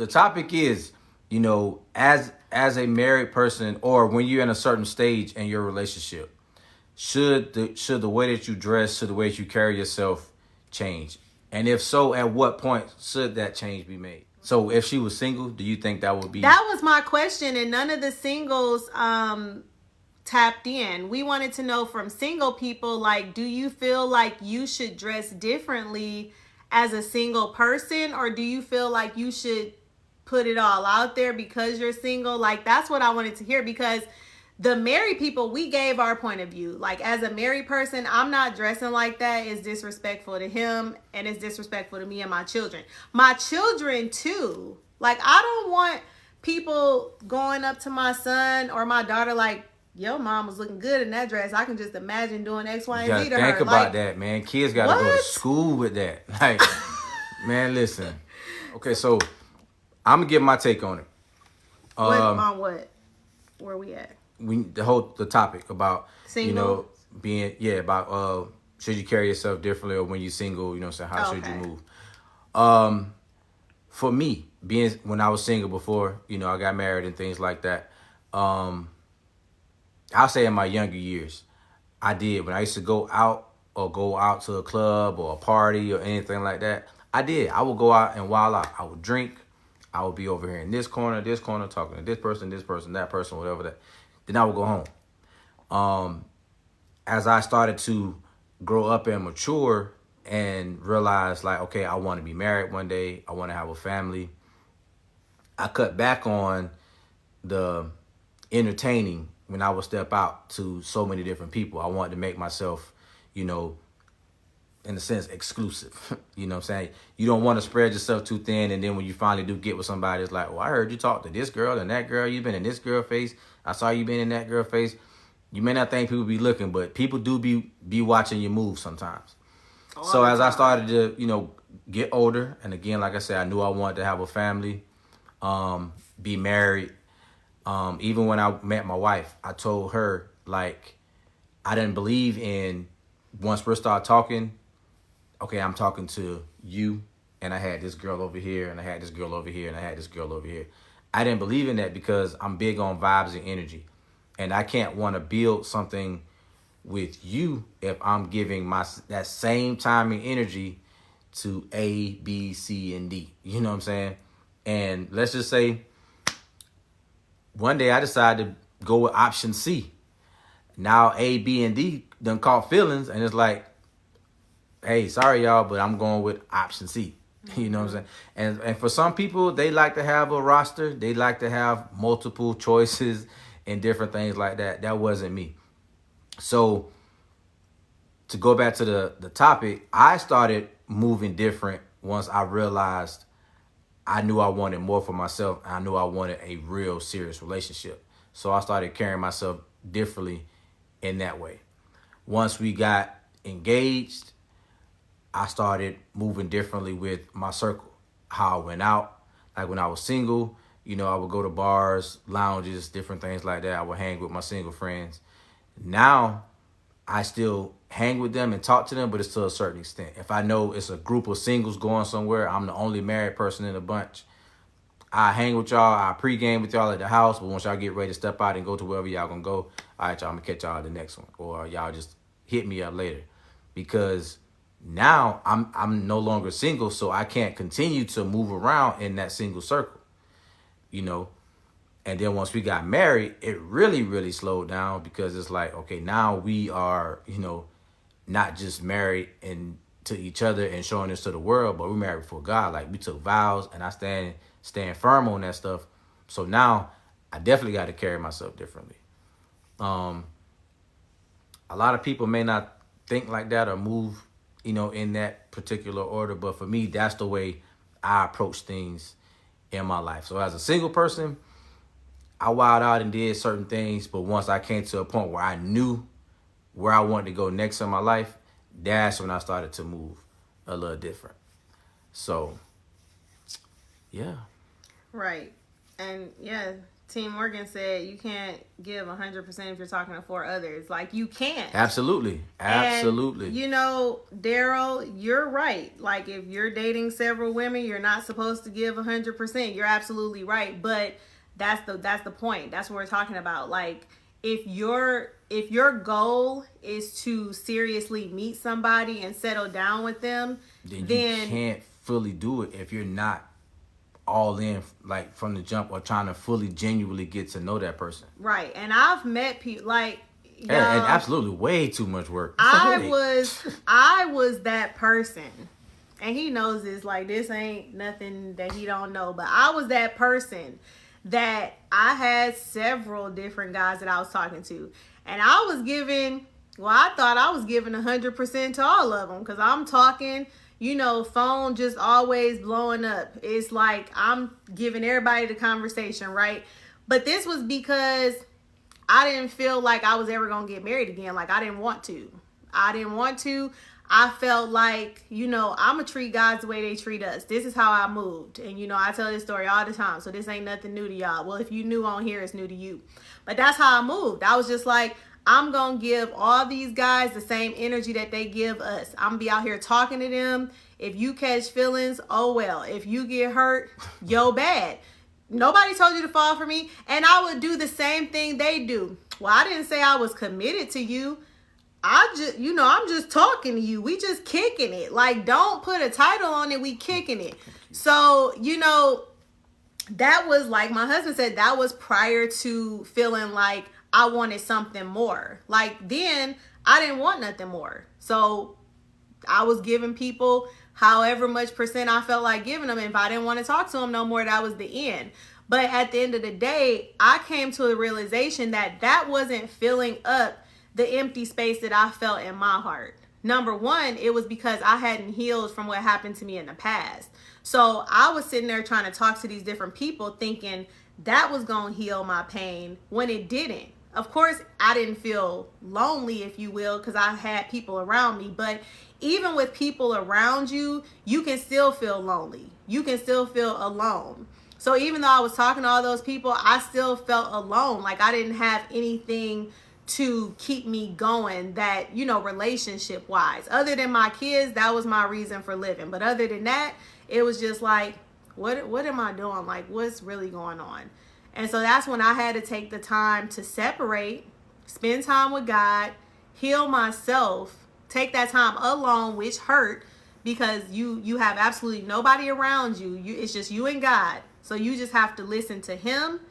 the topic is, as a married person, or when you're in a certain stage in your relationship, should the way that you dress, should the way that you carry yourself change? And if so, at what point should that change be made? So if she was single, do you think that would be... That was my question, and none of the singles tapped in. We wanted to know from single people, like, do you feel like you should dress differently as a single person, or do you feel like you should put it all out there because you're single? Like, that's what I wanted to hear, because the married people, we gave our point of view. Like, as a married person, I'm not dressing like that. It's disrespectful to him, and it's disrespectful to me and my children. My children, too. Like, I don't want people going up to my son or my daughter like, your mom was looking good in that dress. I can just imagine doing X, Y, and Z to her. Think about that, man. Kids got to go to school with that. Like, man, listen. Okay, so I'm going to give my take on it. On what? Where we at? The topic about single, being about should you carry yourself differently, or when you're single, how should you move? For me, when I was single before, I got married and things like that. I'll say in my younger years, I did. When I used to go out to a club or a party or anything like that, I did. I would go out and wild out. I would drink. I would be over here in this corner, talking to this person, that person, whatever that. Then I would go home. As I started to grow up and mature and realize, like, okay, I want to be married one day. I want to have a family. I cut back on the entertaining when I would step out to so many different people. I wanted to make myself, in a sense, exclusive. You know what I'm saying? You don't want to spread yourself too thin, and then when you finally do get with somebody, it's like, well, I heard you talk to this girl and that girl. You've been in this girl face. I saw you been in that girl face. You may not think people be looking, but people do be watching your moves sometimes. So as I started to, get older, and again, like I said, I knew I wanted to have a family, be married. Even when I met my wife, I told her, like, I didn't believe in, once we start talking, okay, I'm talking to you, and I had this girl over here, and I had this girl over here, and I had this girl over here. I didn't believe in that because I'm big on vibes and energy. And I can't want to build something with you if I'm giving that same time and energy to A, B, C, and D. You know what I'm saying? And let's just say one day I decided to go with option C. Now A, B, and D done caught feelings, and it's like, hey, sorry, y'all, but I'm going with option C. You know what I'm saying? And for some people, they like to have a roster. They like to have multiple choices and different things like that. That wasn't me. So to go back to the topic, I started moving different once I realized I knew I wanted more for myself. I knew I wanted a real serious relationship. So I started carrying myself differently in that way. Once we got engaged, I started moving differently with my circle, how I went out. Like when I was single, I would go to bars, lounges, different things like that. I would hang with my single friends. Now, I still hang with them and talk to them, but it's to a certain extent. If I know it's a group of singles going somewhere, I'm the only married person in the bunch, I hang with y'all, I pregame with y'all at the house, but once y'all get ready to step out and go to wherever y'all gonna go, all right, y'all, I'm gonna catch y'all at the next one. Or y'all just hit me up later. Because now I'm no longer single, so I can't continue to move around in that single circle, And then once we got married, it really, really slowed down because it's like, okay, now we are, not just married and to each other and showing this to the world, but we're married before God. Like, we took vows, and I stand firm on that stuff. So now I definitely got to carry myself differently. A lot of people may not think like that or move, in that particular order. But for me, that's the way I approach things in my life. So as a single person, I wild out and did certain things. But once I came to a point where I knew where I wanted to go next in my life, that's when I started to move a little different. So, yeah. Right. And yeah, T. Morgan said you can't give 100% if you're talking to 4 others. Like, you can't. Absolutely. Absolutely. And, you know, Daryl, you're right. Like, if you're dating several women, you're not supposed to give 100%. You're absolutely right. But that's the point. That's what we're talking about. Like, if your goal is to seriously meet somebody and settle down with them, then you can't fully do it if you're not all in, like, from the jump, or trying to fully genuinely get to know that person. Right. And I've met people like, and absolutely way too much work. I was that person, and he knows this. Like, this ain't nothing that he don't know, but I was that person that I had several different guys that I was talking to, and I was giving, well, I thought I was giving 100% to all of them, because I'm talking, you know, phone just always blowing up. It's like I'm giving everybody the conversation, right? But this was because I didn't feel like I was ever going to get married again. Like, I didn't want to. I felt like, you know, I'm going to treat guys the way they treat us. This is how I moved. And, you know, I tell this story all the time, so this ain't nothing new to y'all. Well, if you new on here, it's new to you. But that's how I moved. I was just like, I'm going to give all these guys the same energy that they give us. I'm going to be out here talking to them. If you catch feelings, oh well. If you get hurt, yo bad. Nobody told you to fall for me. And I would do the same thing they do. Well, I didn't say I was committed to you. I'm just talking to you. We just kicking it. Like, don't put a title on it. We kicking it. So, you know, that was, like my husband said, that was prior to feeling like I wanted something more. Like, then I didn't want nothing more. So I was giving people however much percent I felt like giving them. If I didn't want to talk to them no more, that was the end. But at the end of the day, I came to a realization that that wasn't filling up the empty space that I felt in my heart. Number one, it was because I hadn't healed from what happened to me in the past. So I was sitting there trying to talk to these different people thinking that was going to heal my pain when it didn't. Of course, I didn't feel lonely, if you will, because I had people around me. But even with people around you, you can still feel lonely. You can still feel alone. So even though I was talking to all those people, I still felt alone. Like, I didn't have anything to keep me going that, you know, relationship wise. Other than my kids, that was my reason for living. But other than that, it was just like, what am I doing? Like, what's really going on? And so that's when I had to take the time to separate, spend time with God, heal myself, take that time alone, which hurt because you have absolutely nobody around you. It's just you and God. So you just have to listen to him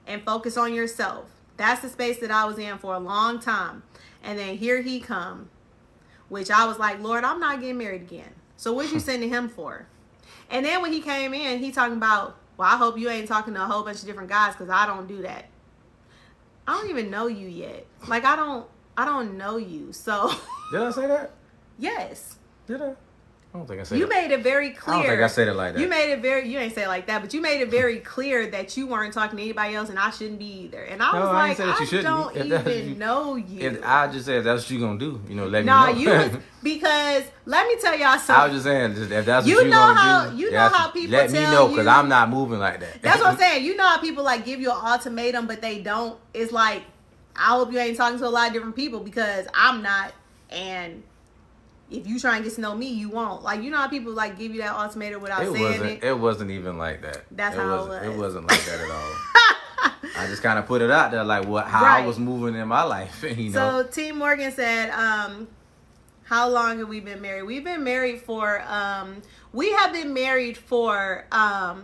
and focus on yourself. That's the space that I was in for a long time. And then here he come, which I was like, Lord, I'm not getting married again. So what'd you send him for? And then when he came in, he talking about, well, I hope you ain't talking to a whole bunch of different guys, because I don't do that. I don't even know you yet. Like, I don't know you. So did I say that? Yes. Did I? I don't think I said You made it very clear. I don't think I said it like that. You ain't say it like that, but you made it very clear that you weren't talking to anybody else, and I shouldn't be either. And I was like, I don't even know you. I just said, if that's what you gonna do, you know, let me know. Because let me tell y'all something. I was just saying, if that's what you gonna do, you know how people let me know, because I'm not moving like that. That's what I'm saying. You know how people like give you an ultimatum, but they don't. It's like, I hope you ain't talking to a lot of different people, because I'm not, and if you try and get to know me, you won't. Like, you know how people like give you that ultimatum without saying it? It wasn't even like that. That's how it was. It wasn't like that at all. I just kind of put it out there, like how I was moving in my life. You know? So T. Morgan said, how long have we been married? We've been married for, we have been married for, yeah,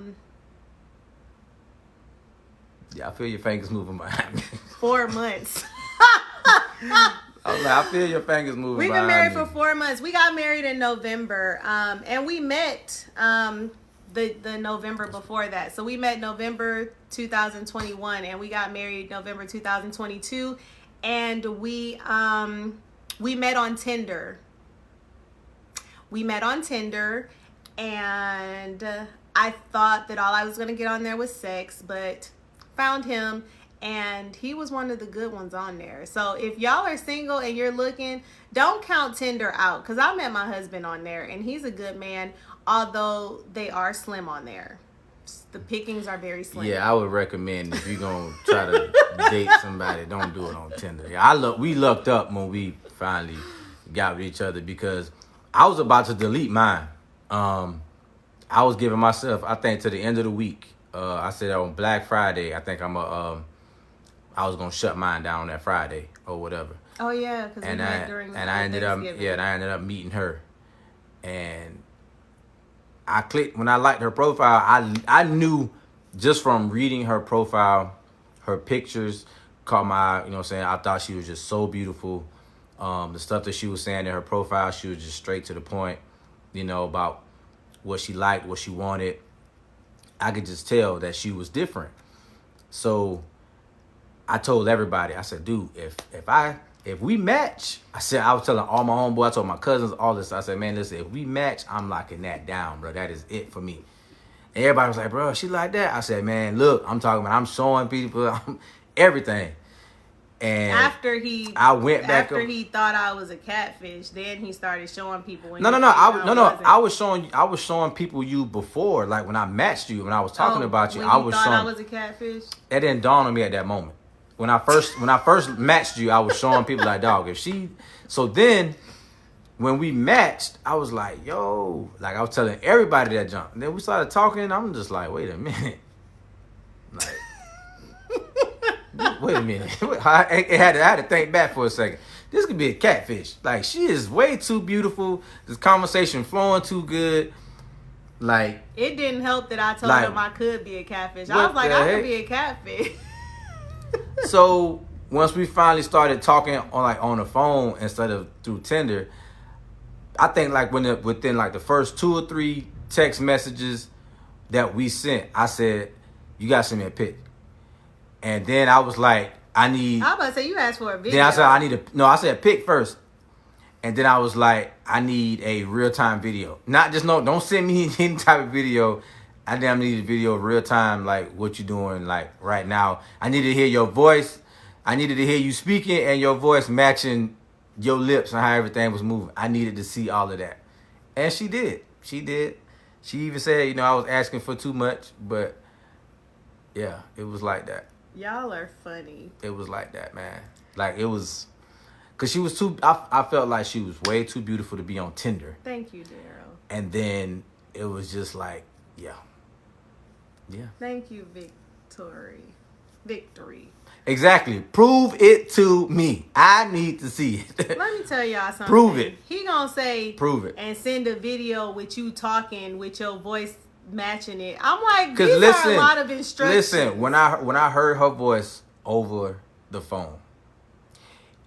I feel your fingers moving behind me. 4 months. I was like, I feel your fingers moving. We've been married for 4 months. We got married in November, and we met the November before that. So we met November 2021, and we got married November 2022, and we met on Tinder. We met on Tinder, and I thought that all I was gonna get on there was sex, but found him. And he was one of the good ones on there. So if y'all are single and you're looking, don't count Tinder out. Because I met my husband on there, and he's a good man, although they are slim on there. the pickings are very slim. Yeah, I would recommend if you're gonna try to date somebody, don't do it on Tinder. Yeah, we lucked up when we finally got with each other because I was about to delete mine. I was giving myself, I think, to the end of the week. I said on Black Friday, I think I was gonna shut mine down on that Friday or whatever. Oh yeah, because we met during the I ended up meeting her, and I clicked when I liked her profile. I knew just from reading her profile, her pictures caught my eye. You know what I'm saying? I thought she was just so beautiful. The stuff that she was saying in her profile, she was just straight to the point. You know, about what she liked, what she wanted. I could just tell that she was different. So I told everybody, I said, dude, if we match, I was telling all my homeboys, I told my cousins, all this. I said, man, listen, if we match, I'm locking that down, bro. That is it for me. And everybody was like, bro, she like that? I said, man, look, I'm talking about, I'm showing people everything. And after he thought I was a catfish, then he started showing people. I was showing people you before, like when I matched you, when I was talking about you. I was a catfish. That didn't dawn on me at that moment. When I first matched you, I was showing people like, dog, if she. So then, when we matched, I was like, yo, like I was telling everybody that jump. And then we started talking. I'm just like, wait a minute, like. Wait a minute. I had to think back for a second. This could be a catfish. Like, she is way too beautiful. This conversation flowing too good. Like, it didn't help that I told him I could be a catfish. I was like, I could be a catfish. So once we finally started talking on the phone instead of through Tinder, I think like within like the first 2 or 3 text messages that we sent, I said, you gotta send me a pic. And then I was like, I was about to say, you asked for a video. Then I said, I said pic first. And then I was like, I need a real-time video. Don't send me any type of video. I need a video real-time, like what you're doing, like right now. I need to hear your voice. I needed to hear you speaking and your voice matching your lips and how everything was moving. I needed to see all of that. And she did. She even said, I was asking for too much, but yeah, it was like that. Y'all are funny. It was like that, man. Like, it was... Because she was too... I felt like she was way too beautiful to be on Tinder. Thank you, Daryl. And then it was just like, yeah. Thank you, Victory. Exactly. Prove it to me. I need to see it. Let me tell y'all something. Prove it. He gonna say... Prove it. And send a video with you talking with your voice... matching it. I'm like, these are a lot of instructions. Listen, when I heard her voice over the phone,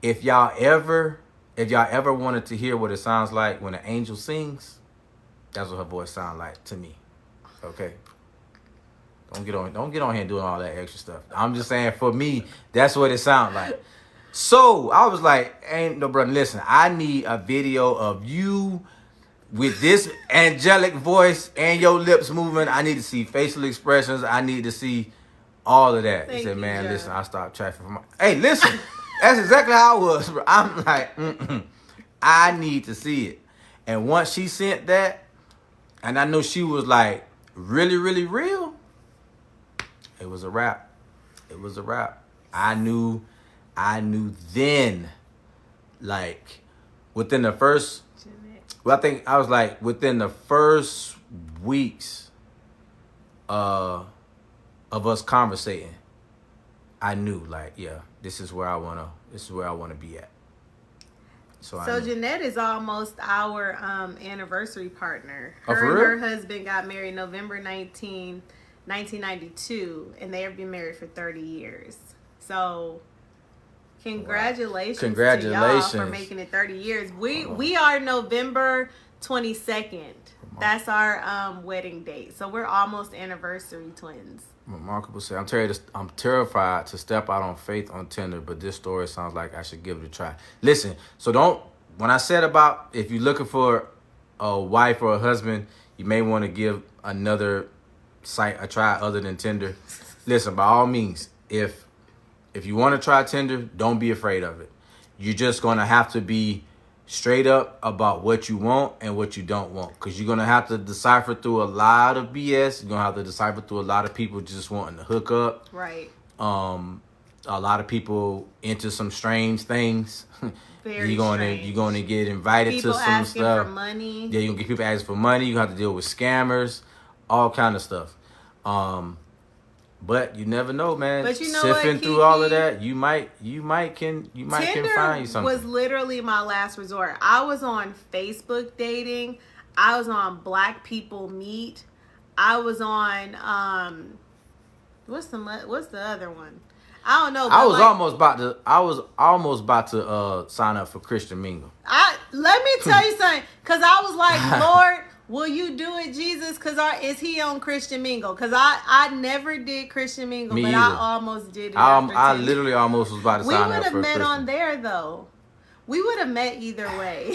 if y'all ever wanted to hear what it sounds like when an angel sings, that's what her voice sounds like to me. Okay? Don't get on here doing all that extra stuff. I'm just saying, for me, that's what it sounds like. So I was like, ain't no brother, listen, I need a video of you with this angelic voice and your lips moving. I need to see facial expressions. I need to see all of that. He said, man, listen, I stopped traffic from Hey, listen, that's exactly how I was, bro. I'm like, I need to see it. And once she sent that, and I know she was like really, really real, it was a wrap. It was a wrap. I knew then, like, within the first... Well, I think I was like within the first weeks of us conversating, I knew like, yeah, this is where I wanna be at. So Jeanette is almost our anniversary partner. Her and her husband got married November 19, 1992, and they have been married for 30 years. So Congratulations to y'all for making it 30 years. We are November 22nd. That's our wedding date. So we're almost anniversary twins. Remarkable. Say, I'm terrified to step out on faith on Tinder, but this story sounds like I should give it a try. Listen, when I said about if you're looking for a wife or a husband, you may want to give another site a try other than Tinder. Listen, by all means, if you want to try Tinder, don't be afraid of it. You're just going to have to be straight up about what you want and what you don't want, because you're gonna have to decipher through a lot of BS. You're gonna have to decipher through a lot of people just wanting to hook up. Right. A lot of people into some strange things. Very you're gonna get invited people to some asking stuff. For money. Yeah, you're gonna get people asking for money. You have to deal with scammers, all kind of stuff. But you never know, man. But you know Sifting what, through all of that, you might can find you something. Tinder was literally my last resort. I was on Facebook dating. I was on Black People Meet. I was on what's the other one? I don't know. I was almost about to sign up for Christian Mingle. Let me tell you something, because I was like, Lord, will you do it, Jesus? Because is he on Christian Mingle? Because I never did Christian Mingle, but I almost did it. I literally almost was about to sign up for We would have met Christian. on there, though. We would have met either way.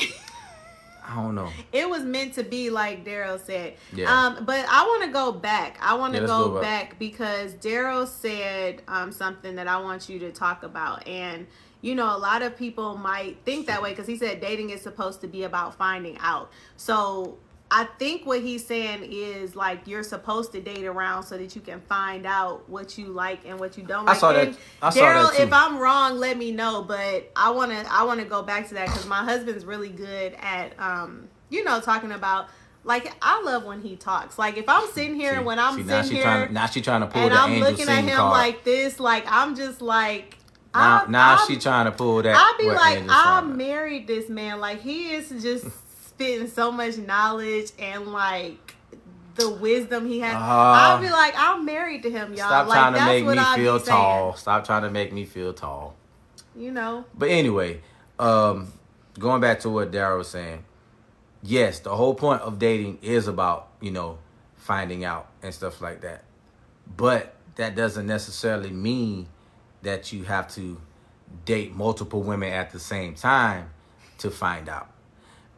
I don't know. It was meant to be, like Daryl said. Yeah. But I want to go back. Let's go back because Daryl said something that I want you to talk about. And, you know, a lot of people might think that way because he said dating is supposed to be about finding out. So I think what he's saying is, like, you're supposed to date around so that you can find out what you like and what you don't like. I saw that Daryl, too. if I'm wrong, let me know. But I wanna go back to that because my husband's really good at talking about. Like, I love when he talks. Like, if I'm sitting here and when I'm sitting here, now she's trying to pull and the I'm angel looking at sing him card. like this, like I'm just like. Now she trying to pull that. I'll be like, I married. married this man. Like, he is just spitting so much knowledge and like the wisdom he has. I'll be like, I'm married to him, y'all. Stop like, trying to that's make what me I'll feel be tall. saying. Stop trying to make me feel tall. You know. But anyway, going back to what Daryl was saying. Yes, the whole point of dating is about, finding out and stuff like that. But that doesn't necessarily mean that you have to date multiple women at the same time to find out.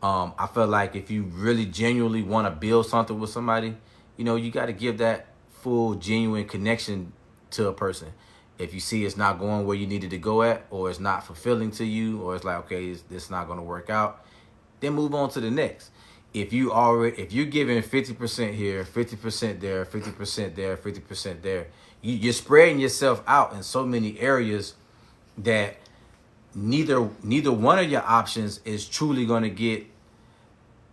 I feel like if you really genuinely want to build something with somebody, you got to give that full, genuine connection to a person. If you see it's not going where you needed to go at, or it's not fulfilling to you, or it's like, okay, this not going to work out, then move on to the next. If you're giving 50% here, 50% there, 50% there, 50% there, you're spreading yourself out in so many areas that neither one of your options is truly going to get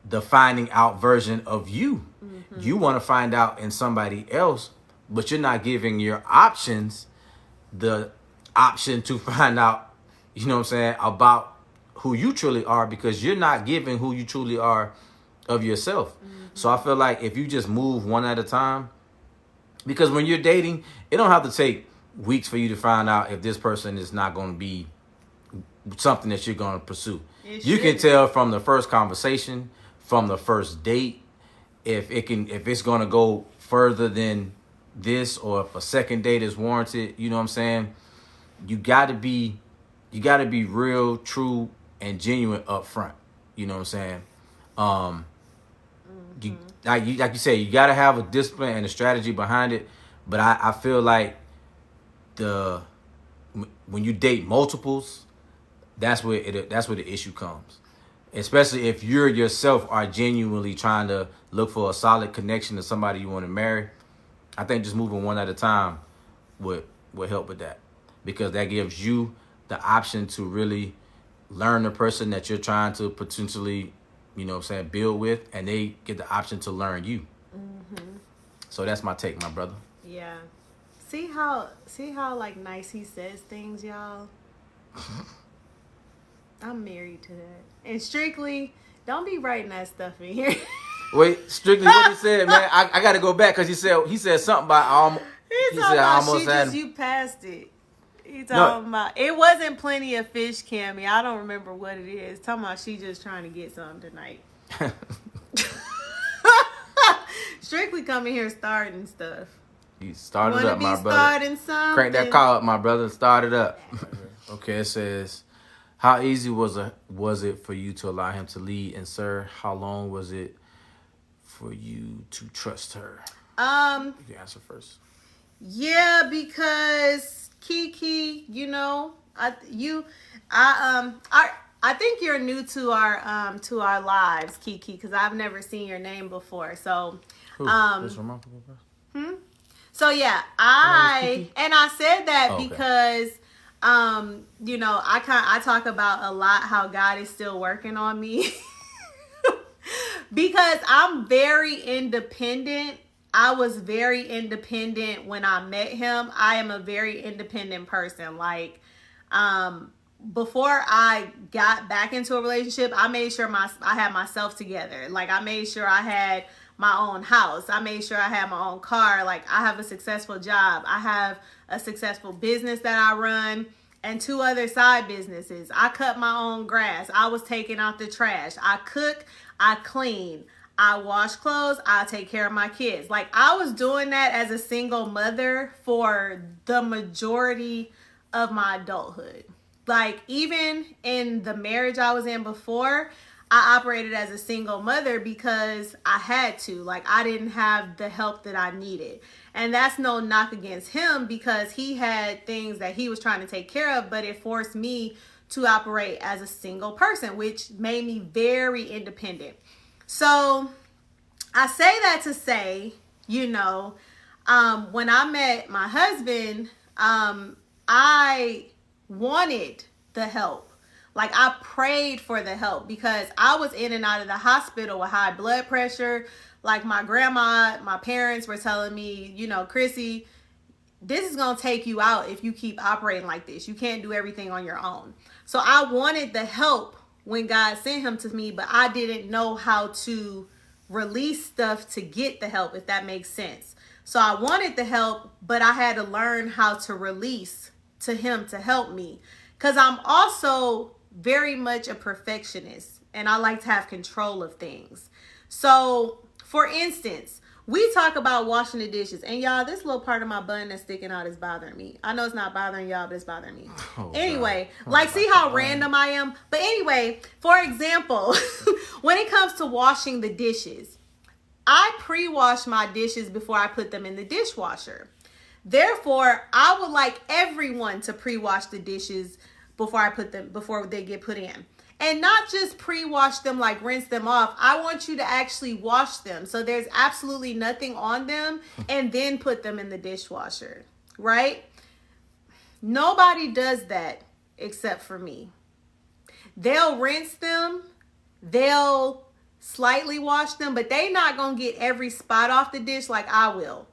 the finding out version of you. Mm-hmm. You want to find out in somebody else, but you're not giving your options the option to find out, about who you truly are, because you're not giving who you truly are of yourself. Mm-hmm. So I feel like if you just move one at a time, because when you're dating, it don't have to take weeks for you to find out if this person is not going to be something that you're going to pursue. You can tell from the first conversation, from the first date, if it's going to go further than this, or if a second date is warranted. You know what I'm saying? You got to be real, true, and genuine up front. You know what I'm saying? Like you say, you got to have a discipline and a strategy behind it. But I feel like when you date multiples, that's where the issue comes. Especially if you yourself are genuinely trying to look for a solid connection to somebody you want to marry. I think just moving one at a time would help with that, because that gives you the option to really learn the person that you're trying to potentially, build with, and they get the option to learn you. Mm-hmm. So that's my take, my brother. Yeah. See how like nice he says things, y'all. I'm married to that. And Strictly, don't be writing that stuff in here. Wait, Strictly, what he said, man? I got to go back because he said something about he said almost you passed it. He talking about it wasn't plenty of fish, Cammy. I don't remember what it is. Talking about she just trying to get something tonight. Strictly coming here starting stuff. You started up, my brother. Starting something. Crank that car up, my brother. Start it up. Okay, it says, how easy was it for you to allow him to lead? And sir, how long was it for you to trust her? You can answer first. Yeah, because Kiki, I I think you're new to our lives, Kiki, because I've never seen your name before. So, Who? This remarkable person? So yeah, I said that because I talk about a lot how God is still working on me because I'm very independent. I was very independent when I met him. I am a very independent person. Like, before I got back into a relationship, I made sure I had myself together. Like, I made sure I had my own house. I made sure I had my own car. Like, I have a successful job. I have a successful business that I run and 2 other side businesses. I cut my own grass. I was taking out the trash. I cook. I clean. I wash clothes. I take care of my kids. Like, I was doing that as a single mother for the majority of my adulthood. Like, even in the marriage I was in before, I operated as a single mother because I had to. Like, I didn't have the help that I needed. And that's no knock against him because he had things that he was trying to take care of, but it forced me to operate as a single person, which made me very independent. So I say that to say, when I met my husband, I wanted the help. Like, I prayed for the help because I was in and out of the hospital with high blood pressure. Like, my grandma, my parents were telling me, Chrissy, this is going to take you out if you keep operating like this. You can't do everything on your own. So I wanted the help when God sent him to me, but I didn't know how to release stuff to get the help, if that makes sense. So I wanted the help, but I had to learn how to release to him to help me. Because I'm also very much a perfectionist and I like to have control of things. So, for instance, we talk about washing the dishes, and y'all, this little part of my bun that's sticking out is bothering me. I know it's not bothering y'all, but it's bothering me. Anyway, like, see how random I am? But anyway, for example, when it comes to washing the dishes, I pre-wash my dishes before I put them in the dishwasher. Therefore, I would like everyone to pre-wash the dishes before they get put in. And not just pre-wash them, like rinse them off. I want you to actually wash them so there's absolutely nothing on them and then put them in the dishwasher, right? Nobody does that except for me. They'll rinse them, they'll slightly wash them, but they not gonna get every spot off the dish like I will.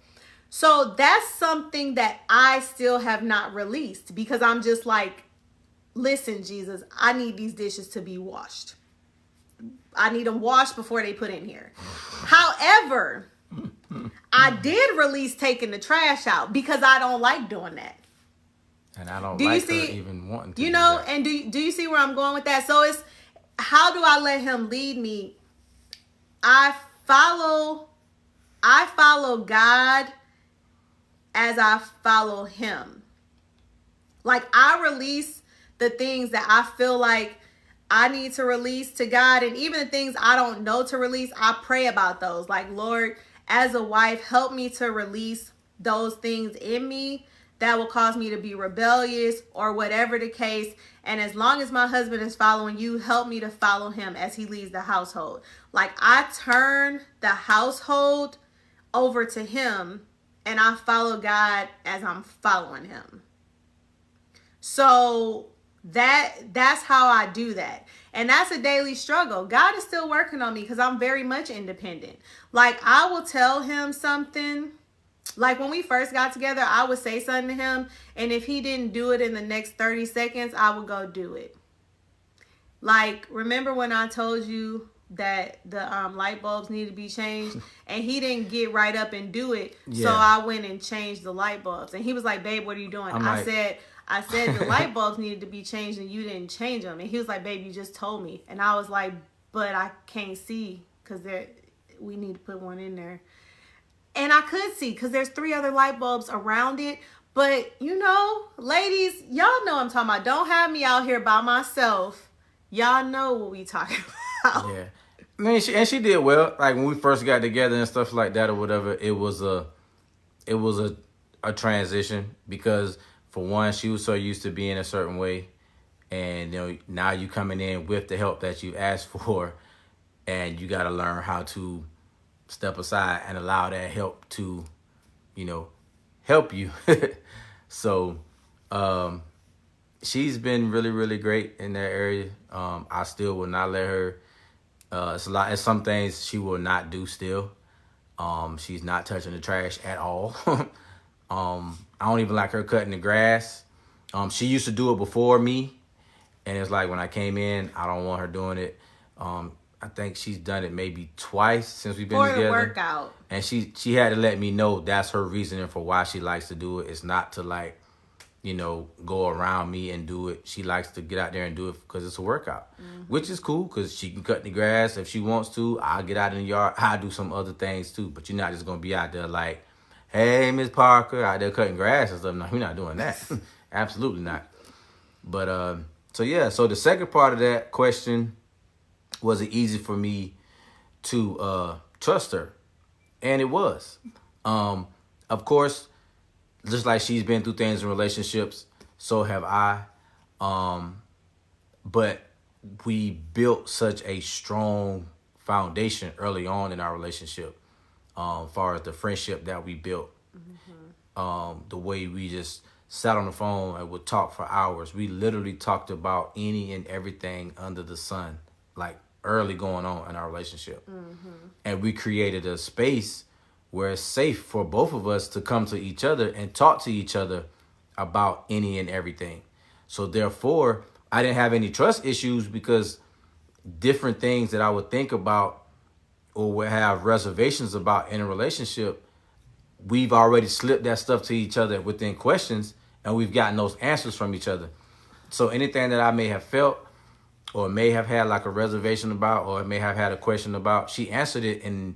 So that's something that I still have not released because I'm just like, listen, Jesus, I need these dishes to be washed. I need them washed before they put in here. However, I did release taking the trash out because I don't like doing that. And I don't like her even wanting to do that. And do you see where I'm going with that? So it's, how do I let him lead me? I follow God as I follow him. Like, I release the things that I feel like I need to release to God. And even the things I don't know to release, I pray about those. Like, Lord, as a wife, help me to release those things in me that will cause me to be rebellious or whatever the case. And as long as my husband is following you, help me to follow him as he leads the household. Like, I turn the household over to him and I follow God as I'm following him. So that's how I do that. And that's a daily struggle. God is still working on me because I'm very much independent. Like, I will tell him something. Like, when we first got together, I would say something to him, and if he didn't do it in the next 30 seconds, I would go do it. Like, remember when I told you that the light bulbs need to be changed, and he didn't get right up and do it, so I went and changed the light bulbs. And he was like, babe, what are you doing? I said the light bulbs needed to be changed, and you didn't change them. And he was like, babe, you just told me. And I was like, but I can't see because we need to put one in there. And I could see because there's 3 other light bulbs around it. But, ladies, y'all know what I'm talking about. Don't have me out here by myself. Y'all know what we talking about. Yeah. I mean, she did well. Like, when we first got together and stuff like that or whatever, it was a transition because, for one, she was so used to being a certain way. And now you coming in with the help that you asked for, and you got to learn how to step aside and allow that help to, help you. So, she's been really, really great in that area. I still will not let her. It's some things she will not do still. She's not touching the trash at all. I don't even like her cutting the grass. She used to do it before me. And it's like when I came in, I don't want her doing it. I think she's done it maybe twice since we've been together. For the workout. And she had to let me know that's her reasoning for why she likes to do it. It's not to go around me and do it. She likes to get out there and do it because it's a workout, which is cool because she can cut the grass if she wants to. I'll get out in the yard. I'll do some other things too. But you're not just going to be out there like, hey, Miss Parker, out there cutting grass and stuff. No, you're not doing that. Absolutely not. But, so the second part of that question, was it easy for me to trust her? And it was. Of course, just like she's been through things in relationships, so have I. But we built such a strong foundation early on in our relationship, as far as the friendship that we built. The way we just sat on the phone and would talk for hours. We literally talked about any and everything under the sun, like early going on in our relationship. And we created a space where it's safe for both of us to come to each other and talk to each other about any and everything. So therefore, I didn't have any trust issues because different things that I would think about or would have reservations about in a relationship, we've already slipped that stuff to each other within questions, and we've gotten those answers from each other. So anything that I may have felt or may have had like a reservation about or may have had a question about, she answered it and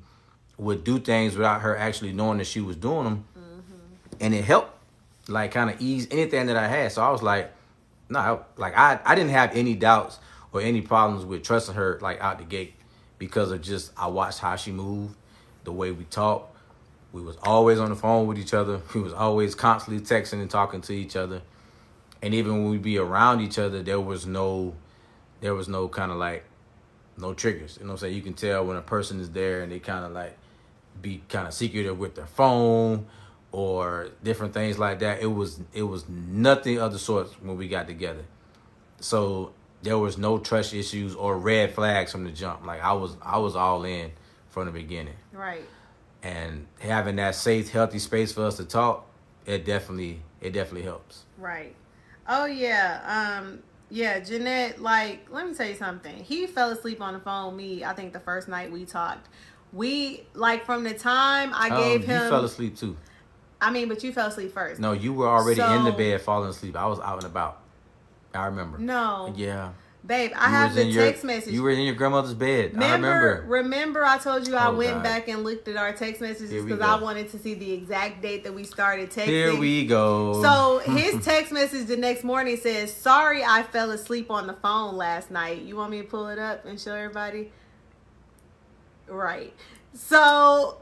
would do things without her actually knowing that she was doing them. And it helped like kind of ease anything that I had. So I was like, I didn't have any doubts or any problems with trusting her like out the gate because of just I watched how she moved, the way we talked. We was always on the phone with each other. We was always constantly texting and talking to each other. And even when we be around each other, there was no kind of like no triggers. You know what I'm saying? You can tell when a person is there and they kind of like be kind of secretive with their phone or different things like that. It was nothing of the sorts when we got together. So there was no trust issues or red flags from the jump. Like I was all in from the beginning. Right. And having that safe, healthy space for us to talk, it definitely helps. Right. Oh yeah. Yeah, Jeanette, like, let me tell you something. He fell asleep on the phone with me, I think the first night we talked. We, like, from the time I gave him... You fell asleep, too. I mean, but you fell asleep first. No, you were already in the bed falling asleep. I was out and about. I remember. No. Yeah. Babe, I have the text message. You were in your grandmother's bed. I remember. Remember I told you I went back and looked at our text messages because I wanted to see the exact date that we started texting. Here we go. So his text message the next morning says, "Sorry I fell asleep on the phone last night." You want me to pull it up and show everybody? Right. So,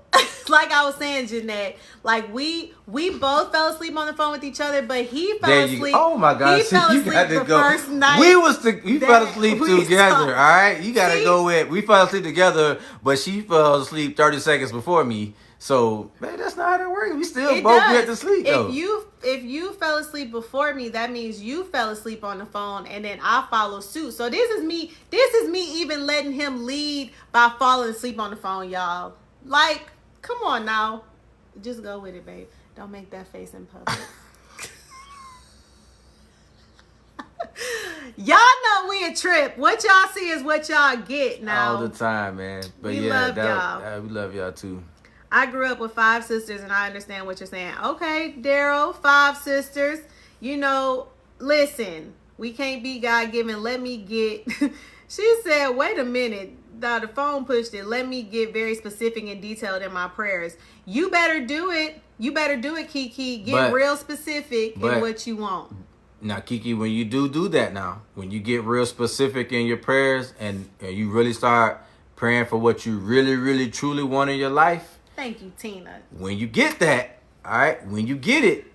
like I was saying, Jeanette, like we both fell asleep on the phone with each other, but he fell asleep. Oh my God! He fell asleep the first night. We fell asleep together. All right, you gotta go with. We fell asleep together, but she fell asleep 30 seconds before me. So, man, that's not how that works. We still both went to sleep though. If you fell asleep before me, that means you fell asleep on the phone, and then I follow suit. So this is me even letting him lead by falling asleep on the phone, y'all. Like, come on now, just go with it, babe. Don't make that face in public. Y'all know we a trip. What y'all see is what y'all get now. All the time, man. But we love y'all. We love y'all too. I grew up with 5 sisters, and I understand what you're saying. Okay, Daryl, 5 sisters. You know, listen, we can't be God-given. Let me get... She said, wait a minute. The phone pushed it. Let me get very specific and detailed in my prayers. You better do it. You better do it, Kiki. Get real specific in what you want. Now, Kiki, when you do that now, when you get real specific in your prayers and you really start praying for what you really, really, truly want in your life, thank you, Tina. when you get that, all right, when you get it,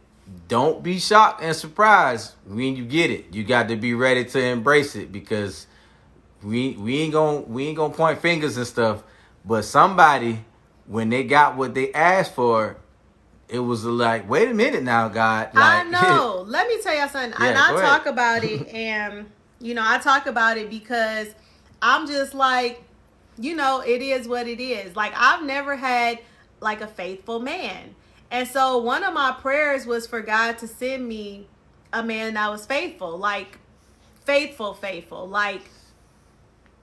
don't be shocked and surprised when you get it. You got to be ready to embrace it, because we ain't gonna point fingers and stuff. But somebody, when they got what they asked for, it was like, wait a minute now, God. Like, I know. Let me tell you something. Yeah, and I go talk ahead. about it, and I talk about it because I'm just like, it is what it is. Like, I've never had like a faithful man. And so one of my prayers was for God to send me a man that was faithful. Like, faithful. Like,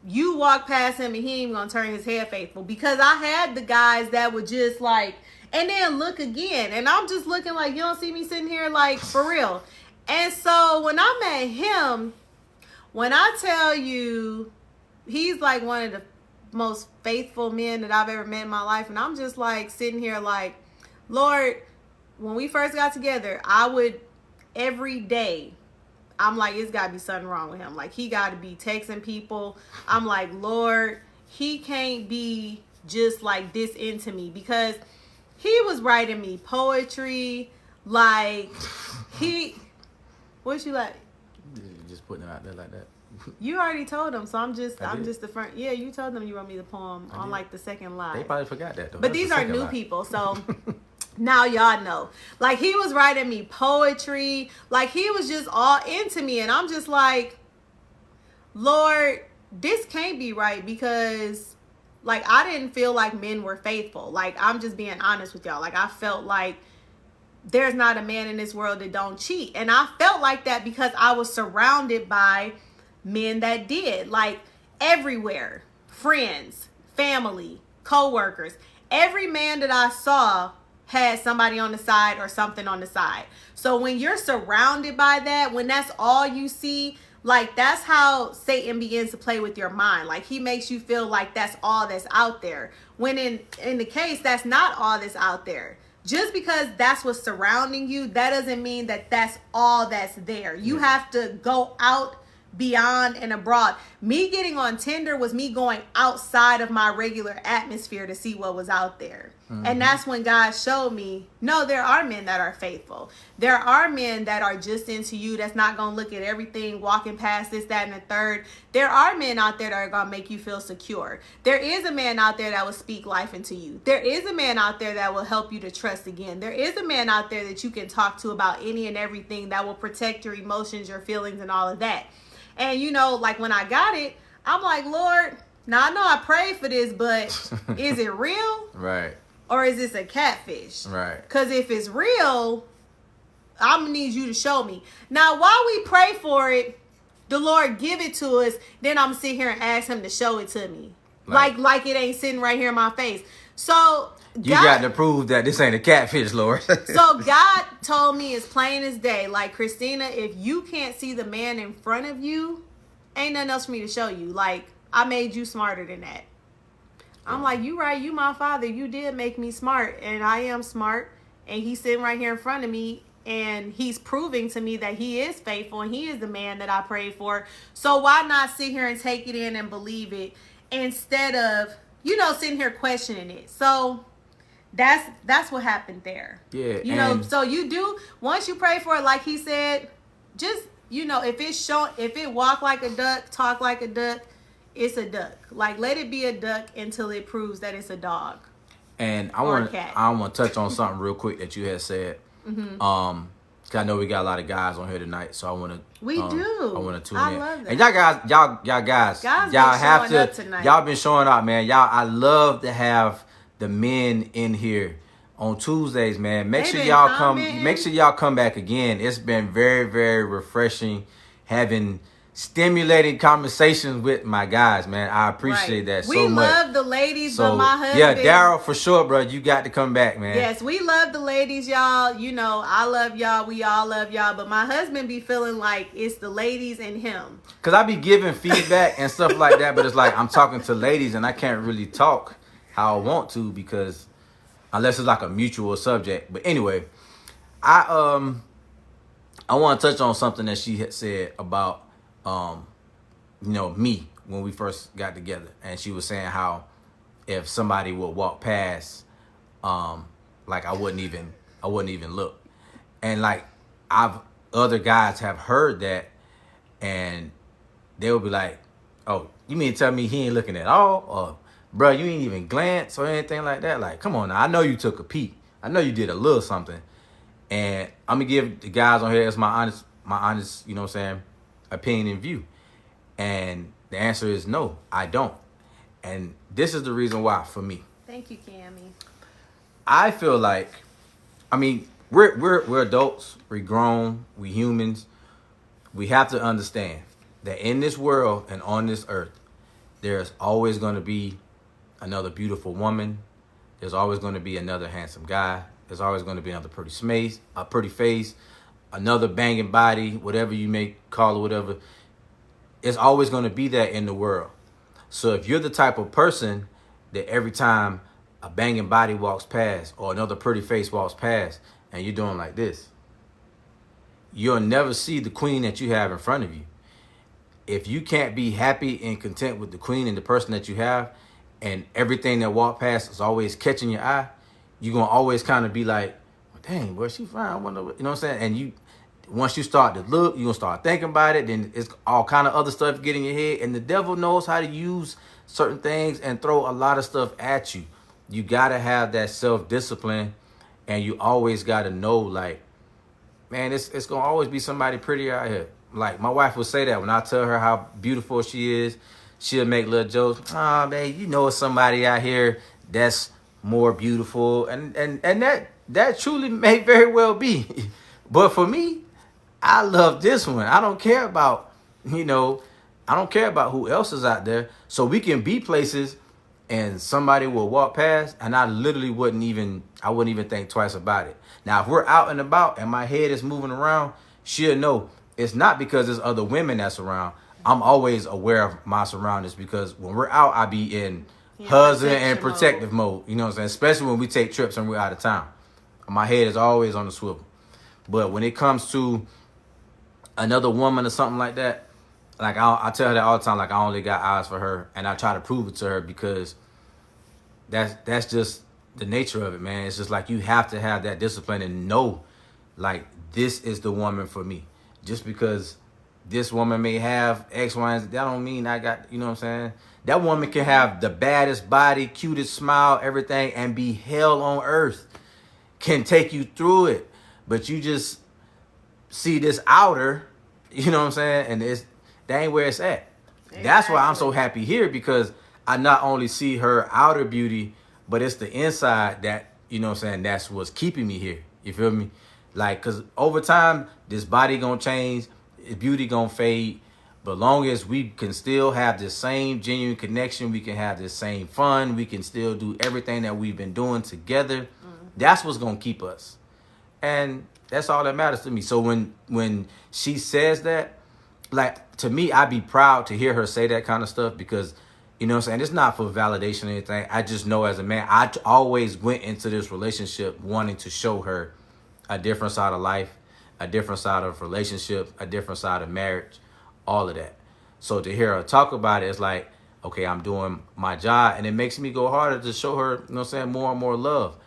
you walk past him and he ain't even gonna turn his head faithful. Because I had the guys that would just like, and then look again. And I'm just looking like, you don't see me sitting here, like, for real. And so when I met him, when I tell you, he's like one of the most faithful men that I've ever met in my life. And I'm just like sitting here like, Lord, when we first got together, I would every day, I'm like, it's got to be something wrong with him. Like, he got to be texting people. I'm like, Lord, he can't be just like this into me, because he was writing me poetry. Like, what you like? Just putting it out there like that. You already told them, so I'm just the front. Yeah, you told them you wrote me the poem on like the second live. They probably forgot that though. But these are new people, so now y'all know. Like, he was writing me poetry. Like, he was just all into me, and I'm just like, Lord, this can't be right, because like, I didn't feel like men were faithful. Like, I'm just being honest with y'all. Like, I felt like there's not a man in this world that don't cheat. And I felt like that because I was surrounded by men that did. Like, everywhere. Friends, family, co-workers. Every man that I saw had somebody on the side or something on the side. So when you're surrounded by that, when that's all you see, like, that's how Satan begins to play with your mind. Like, he makes you feel like that's all that's out there. When in the case, that's not all that's out there. Just because that's what's surrounding you, that doesn't mean that that's all that's there. You have to go out beyond and abroad. Me getting on Tinder was me going outside of my regular atmosphere to see what was out there. Mm-hmm. And that's when God showed me, no, there are men that are faithful. There are men that are just into you, that's not going to look at everything, walking past this, that, and the third. There are men out there that are going to make you feel secure. There is a man out there that will speak life into you. There is a man out there that will help you to trust again. There is a man out there that you can talk to about any and everything, that will protect your emotions, your feelings, and all of that. And like, when I got it, I'm like, Lord, now I know I prayed for this, but is it real? Right. Or is this a catfish? Right. Because if it's real, I'm going to need you to show me. Now, while we pray for it, the Lord give it to us, then I'm going to sit here and ask him to show it to me. Like it ain't sitting right here in my face. So you got to prove that this ain't a catfish, Lord. So God told me as plain as day, like, Christina, if you can't see the man in front of you, ain't nothing else for me to show you. Like, I made you smarter than that. I'm like, you right, you my father. You did make me smart, and I am smart. And he's sitting right here in front of me, and he's proving to me that he is faithful, and he is the man that I prayed for. So why not sit here and take it in and believe it, instead of, sitting here questioning it? So that's what happened there. Yeah. So you do, once you pray for it, like he said, just, if it walk like a duck, talk like a duck, it's a duck. Like, let it be a duck until it proves that it's a dog. And I want to touch on something real quick that you had said. Mm-hmm. 'Cause I know we got a lot of guys on here tonight, so I want to. We do. I want to tune in. I love that. And y'all guys, y'all have to. Tonight. Y'all been showing up, man. I love to have the men in here on Tuesdays, man. Make sure y'all come back again. It's been very, very refreshing having stimulating conversations with my guys, man. I appreciate that so much. We love the ladies, but my husband. Yeah, Daryl, for sure, bro. You got to come back, man. Yes, we love the ladies, y'all. I love y'all. We all love y'all. But my husband be feeling like it's the ladies and him. Because I be giving feedback and stuff like that, but it's like I'm talking to ladies and I can't really talk how I want to, because unless it's like a mutual subject. But anyway, I want to touch on something that she had said about me when we first got together, and she was saying how if somebody would walk past, like I wouldn't even look. And like other guys have heard that, and they will be like, "Oh, you mean to tell me he ain't looking at all? Or, bro, you ain't even glance or anything like that? Like, come on now. I know you took a peek. I know you did a little something." And I'm gonna give the guys on here as my honest, you know what I'm saying, opinion and view. And the answer is no, I don't. And this is the reason why for me. Thank you, Cammy. I feel like, I mean, we're adults, we're grown, we humans. We have to understand that in this world and on this earth, there's always going to be another beautiful woman. There's always going to be another handsome guy. There's always going to be another pretty face, another banging body, whatever you may call it, whatever. It's always going to be that in the world. So if you're the type of person that every time a banging body walks past or another pretty face walks past and you're doing like this, you'll never see the queen that you have in front of you. If you can't be happy and content with the queen and the person that you have, and everything that walk past is always catching your eye, you're going to always kind of be like, well, dang, where's she from? I wonder, you know what I'm saying? And once you start to look, you're going to start thinking about it. Then it's all kind of other stuff get in your head. And the devil knows how to use certain things and throw a lot of stuff at you. You got to have that self-discipline. And you always got to know, like, man, it's going to always be somebody pretty out here. Like, my wife will say that when I tell her how beautiful she is. She'll make little jokes. Oh, man, you know somebody out here that's more beautiful. And that truly may very well be. But for me, I love this one. I don't care about, I don't care about who else is out there. So we can be places and somebody will walk past and I wouldn't even think twice about it. Now, if we're out and about and my head is moving around, she'll know it's not because there's other women that's around. I'm always aware of my surroundings because when we're out, I be in husband and protective mode. You know what I'm saying? Especially when we take trips and we're out of town. My head is always on the swivel. But when it comes to another woman or something like that, like I tell her that all the time, like I only got eyes for her, and I try to prove it to her because that's just the nature of it, man. It's just like you have to have that discipline and know, like, this is the woman for me. Just because this woman may have X, Y, and Z, that don't mean I got, you know what I'm saying? That woman can have the baddest body, cutest smile, everything, and be hell on earth. Can take you through it. But you just see this outer, you know what I'm saying? And that ain't where it's at. Exactly. That's why I'm so happy here, because I not only see her outer beauty, but it's the inside that, you know what I'm saying, that's what's keeping me here. You feel me? Like, because over time, this body gonna change, beauty gonna fade. But long as we can still have the same genuine connection, we can have the same fun, we can still do everything that we've been doing together. That's what's gonna keep us. And that's all that matters to me. So when she says that, like, to me, I'd be proud to hear her say that kind of stuff because, you know what I'm saying, it's not for validation or anything. I just know as a man, I always went into this relationship wanting to show her a different side of life, a different side of relationship, a different side of marriage, all of that. So to hear her talk about it, it's like, okay, I'm doing my job, and it makes me go harder to show her, you know what I'm saying, more and more love.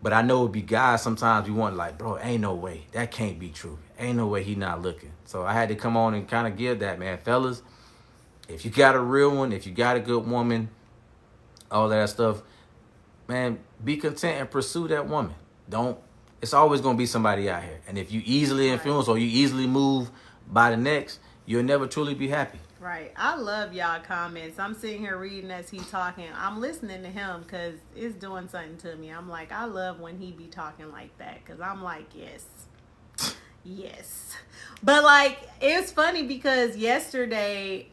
But I know it'd be guys sometimes we want, like, bro, ain't no way. That can't be true. Ain't no way he not looking. So I had to come on and kind of give that, man. Fellas, if you got a real one, if you got a good woman, all that stuff, man, be content and pursue that woman. It's always going to be somebody out here. And if you easily influence or you easily move by the next, you'll never truly be happy. Right. I love y'all comments. I'm sitting here reading as he's talking. I'm listening to him because it's doing something to me. I'm like, I love when he be talking like that because I'm like, yes. Yes. But, like, it's funny because yesterday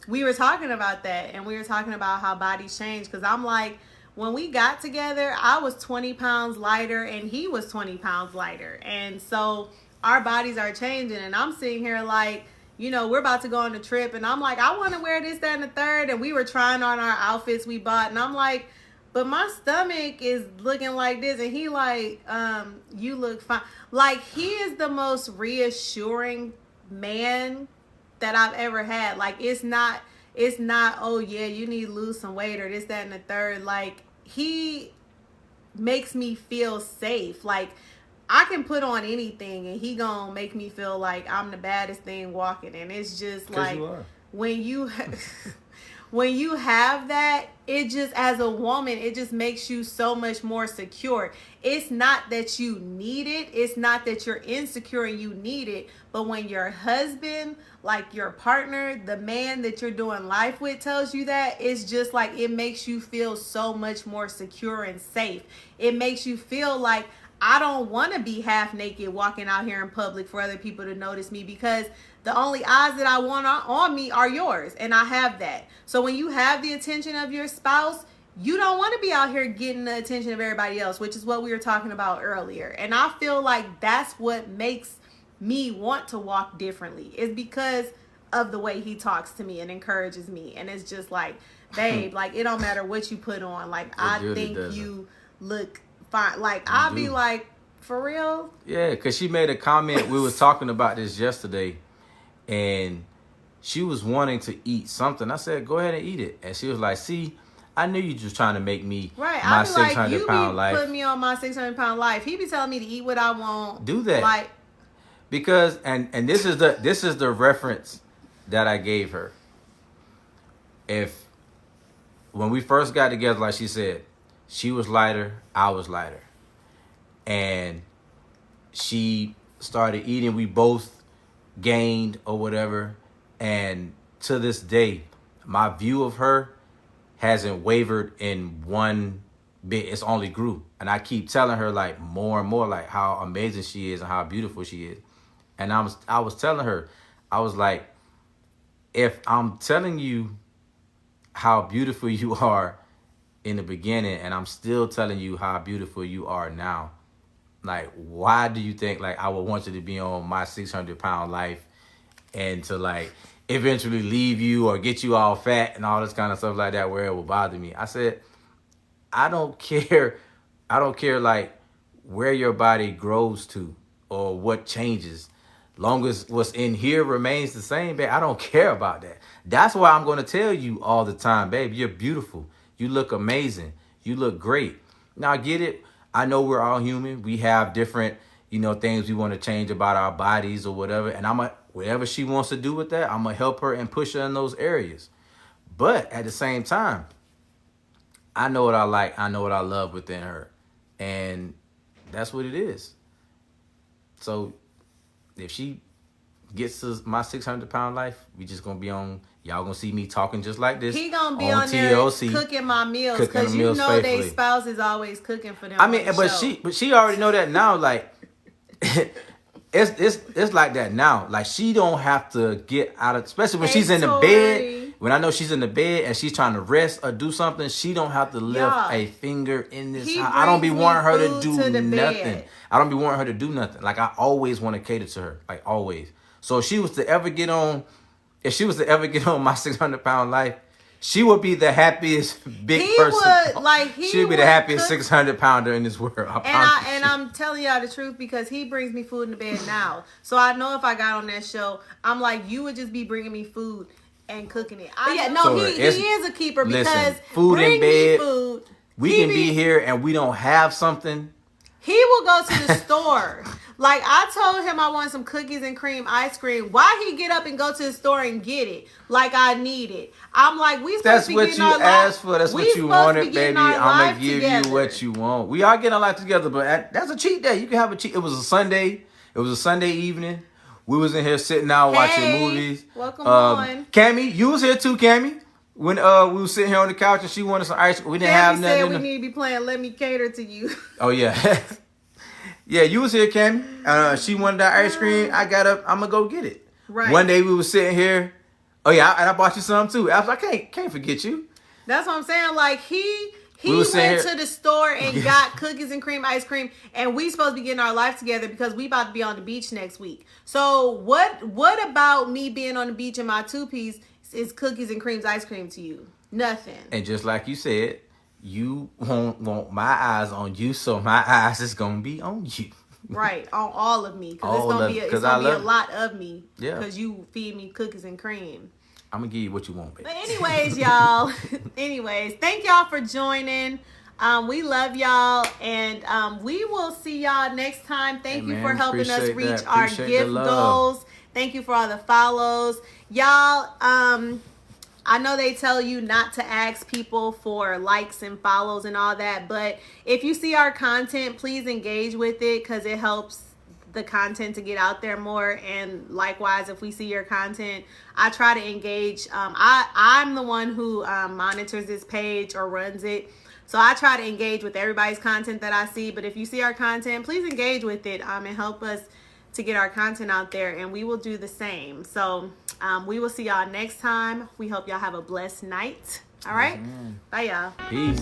we were talking about that, and we were talking about how bodies change because I'm like, when we got together, I was 20 pounds lighter and he was 20 pounds lighter. And so our bodies are changing, and I'm sitting here like, you know, we're about to go on a trip, and I'm like, I want to wear this, that, and the third. And we were trying on our outfits we bought, and I'm like, but my stomach is looking like this. And he like, you look fine. Like, he is the most reassuring man that I've ever had. Like, it's not, oh yeah, you need to lose some weight or this, that, and the third. Like, he makes me feel safe. Like, I can put on anything and he gonna make me feel like I'm the baddest thing walking. And it's just like you are. when you when you have that, it just, as a woman, it just makes you so much more secure. It's not that you need it, it's not that you're insecure and you need it, but when your husband, like your partner, the man that you're doing life with, tells you that, it's just like it makes you feel so much more secure and safe. It makes you feel like I don't want to be half naked walking out here in public for other people to notice me, because the only eyes that I want on me are yours, and I have that. So when you have the attention of your spouse, you don't want to be out here getting the attention of everybody else, which is what we were talking about earlier. And I feel like that's what makes me want to walk differently, is because of the way he talks to me and encourages me. And it's just like, babe, like, it don't matter what you put on. Like, I think you look fine. Like, I'll be like, for real? Yeah, because she made a comment. We was talking about this yesterday, and she was wanting to eat something. I said, go ahead and eat it. And she was like, see, I knew you just trying to make me my 600-pound life. Put me on my 600-pound life. He be telling me to eat what I want. Do that. Like, because and this is the reference that I gave her. If when we first got together, like she said, she was lighter, I was lighter. And she started eating, we both gained or whatever. And to this day, my view of her hasn't wavered in one bit. It's only grew. And I keep telling her, like, more and more, like, how amazing she is and how beautiful she is. And I was telling her, I was like, if I'm telling you how beautiful you are in the beginning, and I'm still telling you how beautiful you are now, like, why do you think, like, I would want you to be on my 600-pound life and to, like, eventually leave you or get you all fat and all this kind of stuff like that, where it will bother me? I said, I don't care, like, where your body grows to or what changes. Long as what's in here remains the same, babe, I don't care about that. That's why I'm going to tell you all the time, babe, you're beautiful. You look amazing. You look great. Now, I get it. I know we're all human. We have different, things we want to change about our bodies or whatever. And whatever she wants to do with that, I'm going to help her and push her in those areas. But at the same time, I know what I like. I know what I love within her. And that's what it is. So if she gets to my 600-pound life, we just going to be on, y'all going to see me talking just like this. He going to be on there TLC, cooking my meals, because you know their spouse is always cooking for them. I mean, but she already know that now. Like, it's like that now. Like, she don't have to get out of, especially when she's in the bed. When I know she's in the bed and she's trying to rest or do something, she don't have to lift a finger in this house. I don't be wanting her to do nothing. I don't be wanting her to do nothing. Like, I always want to cater to her. Like, always. So if she was to ever get on my 600-pound life, she would be the happiest person. She would be the happiest 600-pounder in this world. And I'm telling y'all the truth, because he brings me food in the bed now. So I know if I got on that show, I'm like, you would just be bringing me food and cooking it. He is a keeper, because food in bed. We can be here and we don't have something. He will go to the store. Like, I told him I want some cookies and cream ice cream. Why he get up and go to the store and get it? Like, I need it. I'm like, we supposed to be getting our life. That's what you asked for. That's what you wanted, baby. I'm going to give you what you want. We are getting our life together, but that's a cheat day. You can have a cheat. It was a Sunday. It was a Sunday evening. We was in here sitting out watching movies. Welcome on. Cammy, you was here too, Cammy. When we was sitting here on the couch and she wanted some ice cream. We didn't have nothing. Said we need to be playing Let Me Cater to You. Oh, yeah. Yeah, you was here, Cammy. She wanted that ice cream. I got up. I'm going to go get it. Right. One day we was sitting here. Oh, yeah, and I bought you some too. I was like, I can't forget you. That's what I'm saying. Like, he went to the store and got cookies and cream ice cream, and we supposed to be getting our life together because we about to be on the beach next week. So what about me being on the beach in my two-piece is cookies and creams ice cream to you? Nothing. And just like you said, you won't want my eyes on you, so my eyes is going to be on you. Right, on all of me, because it's going to be a lot of me, because you feed me cookies and cream. I'm going to give you what you want, baby. But anyways, y'all, thank y'all for joining. We love y'all, and we will see y'all next time. Thank you for helping us reach our gift goals. Thank you for all the follows. Y'all, I know they tell you not to ask people for likes and follows and all that, but if you see our content, please engage with it because it helps the content to get out there more. And likewise, if we see your content, I try to engage. I'm the one who monitors this page or runs it. So I try to engage with everybody's content that I see. But if you see our content, please engage with it and help us to get our content out there, and we will do the same. So we will see y'all next time. We hope y'all have a blessed night. All right. Bye, y'all. Peace.